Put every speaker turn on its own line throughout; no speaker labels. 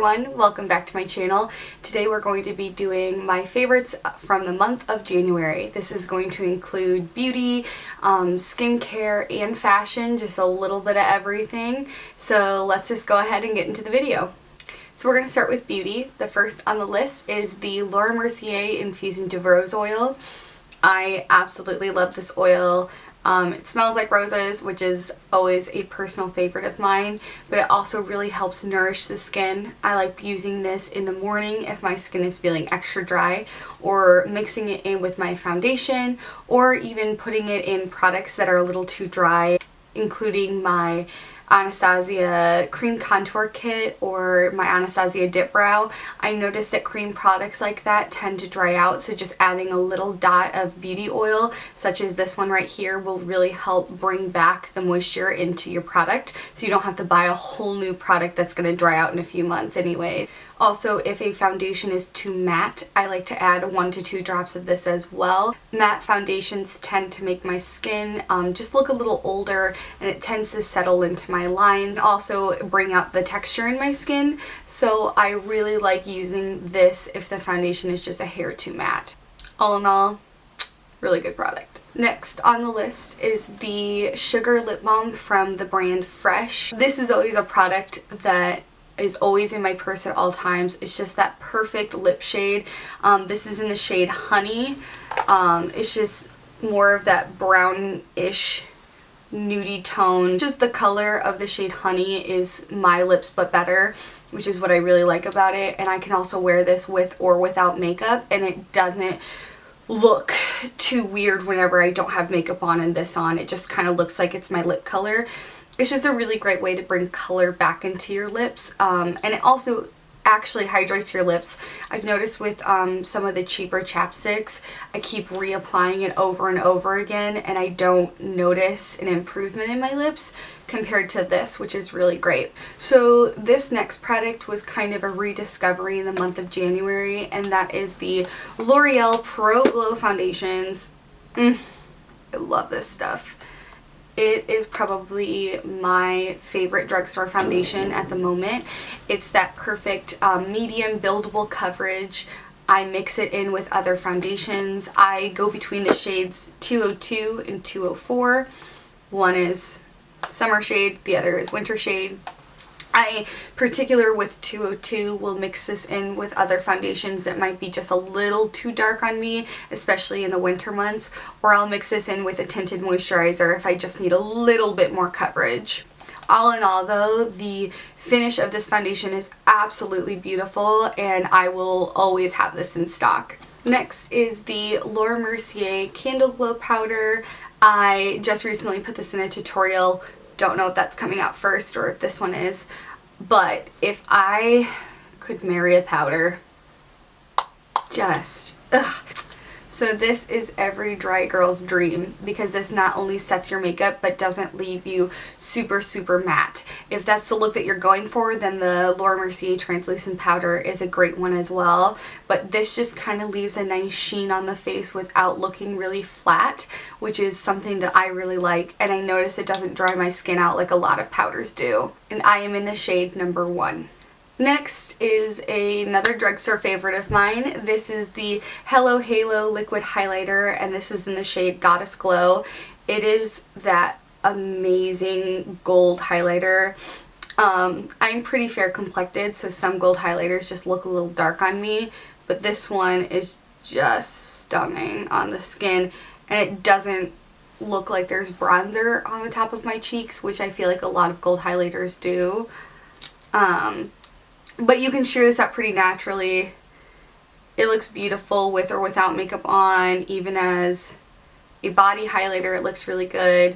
everyone, welcome back to my channel. Today we're going to be doing my favorites from the month of January. This is going to include beauty, skincare, and fashion, just a little bit of everything. So let's just go ahead and get into the video. So we're going to start with beauty. The first on the list is the Mercier Infusion de Rose oil. I absolutely love this oil. It smells like roses, which is always a personal favorite of mine, but it also really helps nourish the skin. I like using this in the morning if my skin is feeling extra dry, or mixing it in with my foundation, or even putting it in products that are a little too dry, including my Anastasia cream contour kit or my Anastasia dip brow. I noticed that cream products like that tend to dry out, so just adding a little dot of beauty oil such as this one right here will really help bring back the moisture into your product, so you don't have to buy a whole new product that's going to dry out in a few months anyway. Also, if a foundation is too matte, I like to add 1 to 2 drops of this as well. Matte foundations tend to make my skin just look a little older, and it tends to settle into my lines, also bring out the texture in my skin. So I really like using this if the foundation is just a hair too matte. All in all, really good product. Next on the list is the Sugar Lip Balm from the brand Fresh. This is always a product that is always in my purse at all times. It's just that perfect lip shade. This is in the shade Honey. It's just more of that brownish nudie tone. Just the color of the shade Honey is my lips but better, which is what I really like about it. And I can also wear this with or without makeup, and it doesn't look too weird whenever I don't have makeup on and this on. It just kind of looks like it's my lip color. It's just a really great way to bring color back into your lips, and it also actually hydrates your lips. I've noticed with some of the cheaper chapsticks, I keep reapplying it over and over again, and I don't notice an improvement in my lips compared to this, which is really great. So this next product was kind of a rediscovery in the month of January, and that is the L'Oreal Pro Glow Foundations. I love this stuff. It is probably my favorite drugstore foundation at the moment. It's that perfect medium buildable coverage. I mix it in with other foundations. I go between the shades 202 and 204. One is summer shade, the other is winter shade. I, particular with 202, will mix this in with other foundations that might be just a little too dark on me, especially in the winter months, or I'll mix this in with a tinted moisturizer if I just need a little bit more coverage. All in all though, the finish of this foundation is absolutely beautiful, and I will always have this in stock. Next is the Mercier Candleglow powder. I just recently put this in a tutorial. Don't know if that's coming out first or if this one is, but if I could marry a powder, just ugh. So this is every dry girl's dream, because this not only sets your makeup but doesn't leave you super matte. If that's the look that you're going for, then the Mercier translucent powder is a great one as well, but this just kind of leaves a nice sheen on the face without looking really flat, which is something that I really like, and I notice it doesn't dry my skin out like a lot of powders do. And I am in the shade number 1. Next is another drugstore favorite of mine. This is the Hello Halo Liquid Highlighter, and this is in the shade Goddess Glow. It is that amazing gold highlighter. I'm pretty fair complected, so some gold highlighters just look a little dark on me, but this one is just stunning on the skin, and it doesn't look like there's bronzer on the top of my cheeks, which I feel like a lot of gold highlighters do. But you can sheer this up pretty naturally. It looks beautiful with or without makeup on. Even as a body highlighter, it looks really good.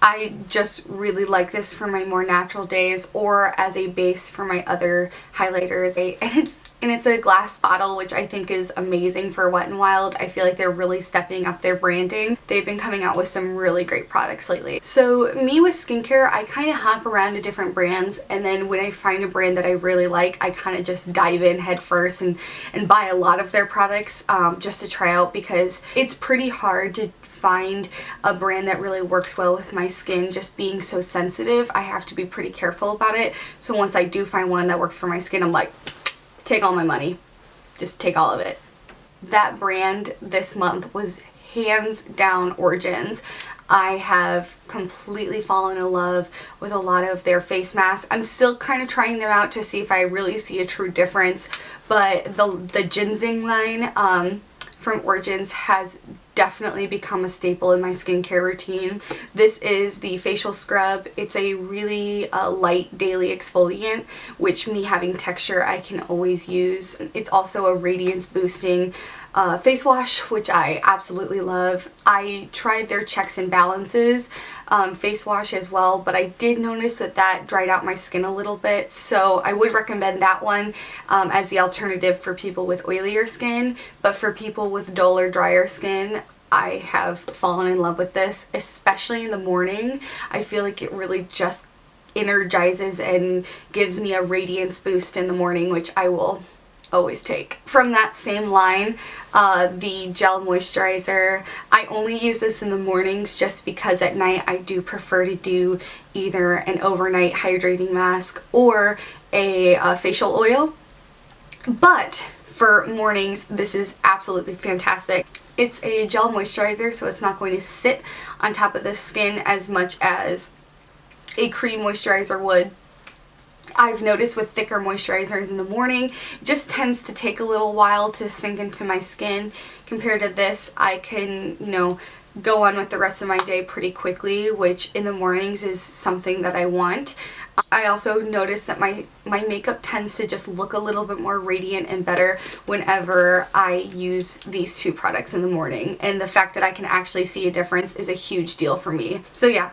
I just really like this for my more natural days, or as a base for my other highlighters. And it's And it's a glass bottle, which I think is amazing for Wet n Wild. I feel like they're really stepping up their branding. They've been coming out with some really great products lately. So me with skincare, I kind of hop around to different brands, and then when I find a brand that I really like, I kind of just dive in head first and buy a lot of their products just to try out, because it's pretty hard to find a brand that really works well with my skin. Just being so sensitive, I have to be pretty careful about it. So once I do find one that works for my skin, I'm like, take all my money. Just take all of it. That brand this month was hands down Origins. I have completely fallen in love with a lot of their face masks. I'm still kind of trying them out to see if I really see a true difference, but the ginseng line from Origins has definitely become a staple in my skincare routine. This is the facial scrub. It's a really light daily exfoliant, which, me having texture, I can always use. It's also a radiance boosting face wash, which I absolutely love. I tried their Checks and Balances face wash as well, but I did notice that that dried out my skin a little bit, so I would recommend that one as the alternative for people with oilier skin. But for people with duller, drier skin, I have fallen in love with this, especially in the morning. I feel like it really just energizes and gives me a radiance boost in the morning, which I will always take. From that same line, the gel moisturizer, I only use this in the mornings just because at night I do prefer to do either an overnight hydrating mask or a facial oil. But for mornings, this is absolutely fantastic. It's a gel moisturizer, so it's not going to sit on top of the skin as much as a cream moisturizer would. I've noticed with thicker moisturizers in the morning, it just tends to take a little while to sink into my skin. Compared to this, I can, you know, go on with the rest of my day pretty quickly, which in the mornings is something that I want. I also notice that my makeup tends to just look a little bit more radiant and better whenever I use these two products in the morning. And the fact that I can actually see a difference is a huge deal for me. So yeah,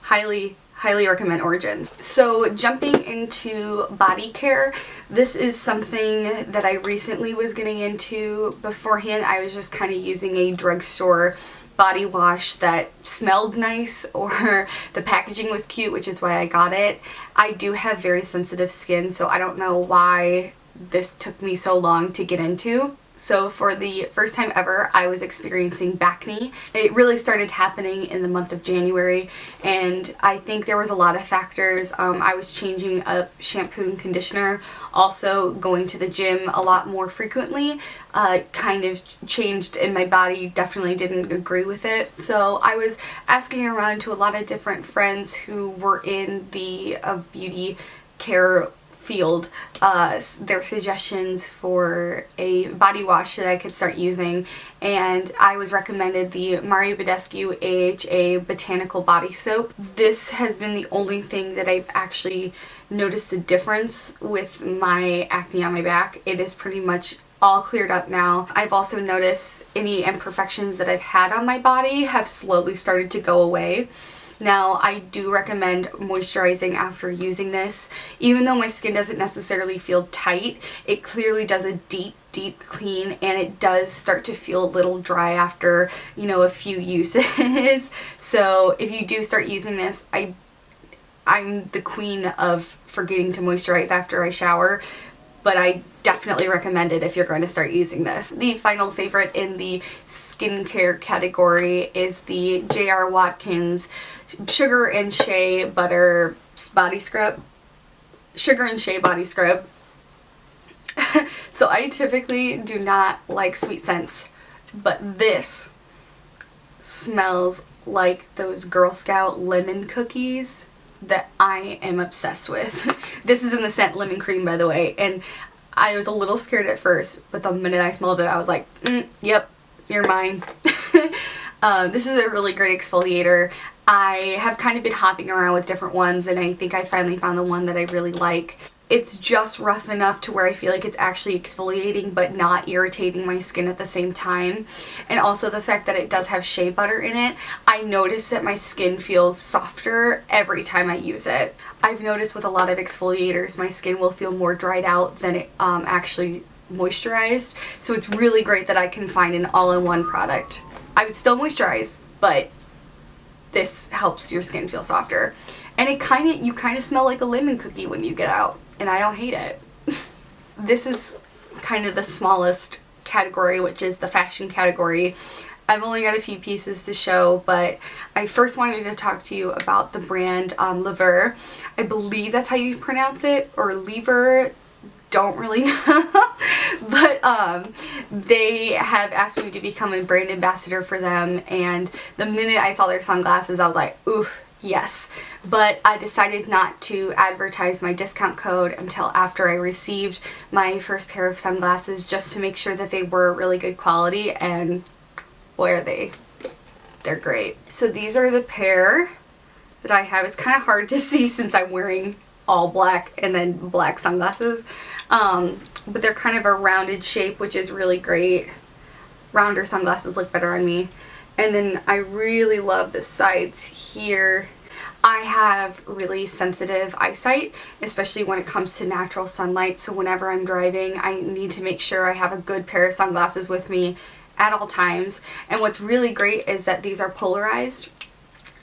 highly recommend Origins. So jumping into body care, this is something that I recently was getting into. Beforehand, I was just kind of using a drugstore body wash that smelled nice, or the packaging was cute, which is why I got it. I do have very sensitive skin, so I don't know why this took me so long to get into. So for the first time ever, I was experiencing acne. It really started happening in the month of January, and I think there was a lot of factors. I was changing up shampoo and conditioner, also going to the gym a lot more frequently. Kind of changed in my body, definitely didn't agree with it. So I was asking around to a lot of different friends who were in the beauty care field, their suggestions for a body wash that I could start using, and I was recommended the Badescu A.H.A. Botanical body soap. This has been the only thing that I've actually noticed a difference with my acne on my back. It is pretty much all cleared up now. I've also noticed any imperfections that I've had on my body have slowly started to go away. Now, I do recommend moisturizing after using this. Even though my skin doesn't necessarily feel tight, it clearly does a deep clean, and it does start to feel a little dry after, you know, a few uses. So if you do start using this, I'm the queen of forgetting to moisturize after I shower, but I definitely recommend it if you're going to start using this. The final favorite in the skincare category is the J.R. Watkins Sugar and Shea Butter Body Scrub. Sugar and Shea Body Scrub. So I typically do not like sweet scents, but this smells like those Girl Scout lemon cookies that I am obsessed with. This is in the scent Lemon Cream, by the way, and I was a little scared at first, but the minute I smelled it, I was like, yep, you're mine. This is a really great exfoliator. I have kind of been hopping around with different ones, and I think I finally found the one that I really like. it's just rough enough to where I feel like it's actually exfoliating but not irritating my skin at the same time. And also the fact that it does have shea butter in it, I notice that my skin feels softer every time I use it. I've noticed with a lot of exfoliators my skin will feel more dried out than it actually moisturized. So it's really great that I can find an all-in-one product. I would still moisturize, but this helps your skin feel softer. And you kind of smell like a lemon cookie when you get out. And I don't hate it. This is kind of the smallest category, which is the fashion category. I've only got a few pieces to show, but I first wanted to talk to you about the brand Levur. I believe that's how you pronounce it, or Levur. Don't really know. But they have asked me to become a brand ambassador for them, and the minute I saw their sunglasses, I was like, oof. Yes, but I decided not to advertise my discount code until after I received my first pair of sunglasses, just to make sure that they were really good quality, and boy are they. They're great. So these are the pair that I have. It's kind of hard to see since I'm wearing all black and then black sunglasses, but they're kind of a rounded shape, which is really great. Rounder sunglasses look better on me. And then I really love the sides here. I have really sensitive eyesight, especially when it comes to natural sunlight, so whenever I'm driving I need to make sure I have a good pair of sunglasses with me at all times. And what's really great is that these are polarized,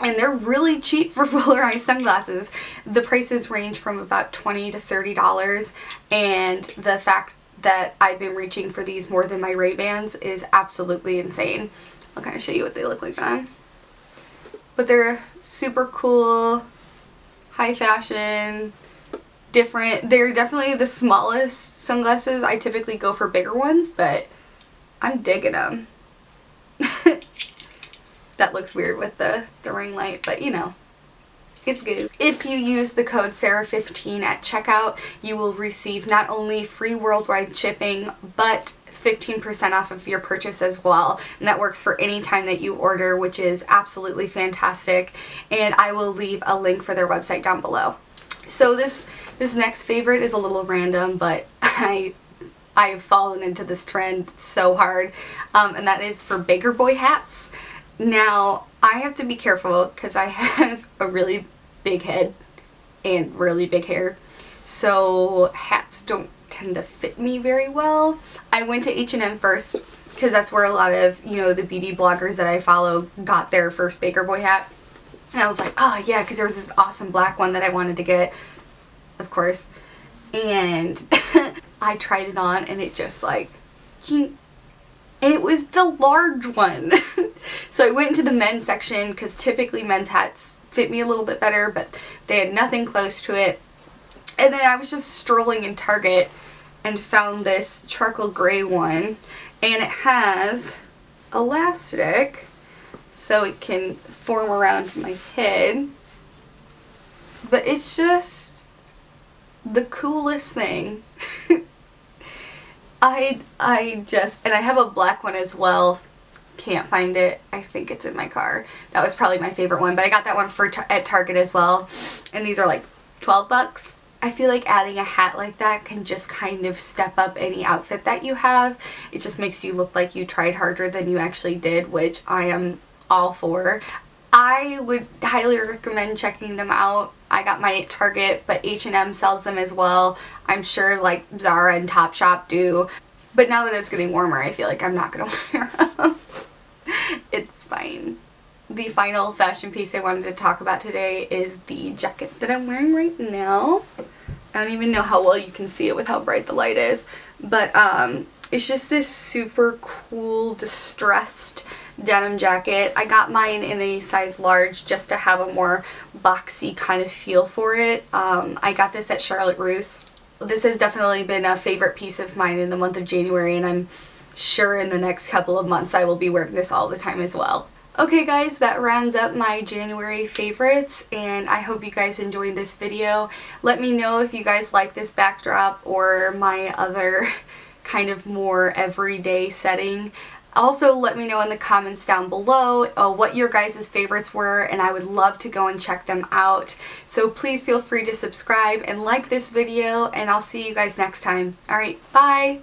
and they're really cheap for polarized sunglasses. The prices range from about $20 to $30, and the fact that I've been reaching for these more than my Ray-Bans is absolutely insane. I'll kind of show you what they look like on. But they're super cool, high fashion, different. They're definitely the smallest sunglasses. I typically go for bigger ones, but I'm digging them. That looks weird with the ring light, but you know, it's good. If you use the code Sarah15 at checkout, you will receive not only free worldwide shipping, but 15% off of your purchase as well. And that works for any time that you order, which is absolutely fantastic. And I will leave a link for their website down below. So this next favorite is a little random, but I've fallen into this trend so hard, and that is for Baker Boy hats. Now, I have to be careful because I have a really big head and really big hair, so hats don't tend to fit me very well. I went to H&M first because that's where a lot of, you know, the beauty bloggers that I follow got their first Baker Boy hat. And I was like, oh yeah, because there was this awesome black one that I wanted to get, of course. And I tried it on and it just like, and it was the large one. So I went into the men's section because typically men's hats fit me a little bit better, but they had nothing close to it. And then I was just strolling in Target and found this charcoal gray one, and it has elastic so it can form around my head, but it's just the coolest thing. And I have a black one as well. Can't find it. I think it's in my car. That was probably my favorite one, but I got that one at Target as well, and these are like 12 bucks. I feel like adding a hat like that can just kind of step up any outfit that you have. It just makes you look like you tried harder than you actually did, which I am all for. I would highly recommend checking them out. I got mine at Target, but H&M sells them as well. I'm sure like Zara and Topshop do. But now that it's getting warmer, I feel like I'm not going to wear them. It's fine. The final fashion piece I wanted to talk about today is the jacket that I'm wearing right now. I don't even know how well you can see it with how bright the light is. But it's just this super cool distressed denim jacket. I got mine in a size large just to have a more boxy kind of feel for it. I got this at Charlotte Russe. This has definitely been a favorite piece of mine in the month of January, and I'm sure in the next couple of months I will be wearing this all the time as well. Okay guys, that rounds up my January favorites, and I hope you guys enjoyed this video. Let me know if you guys like this backdrop or my other kind of more everyday setting. Also, let me know in the comments down below what your guys' favorites were, and I would love to go and check them out. So please feel free to subscribe and like this video, and I'll see you guys next time. Alright, bye!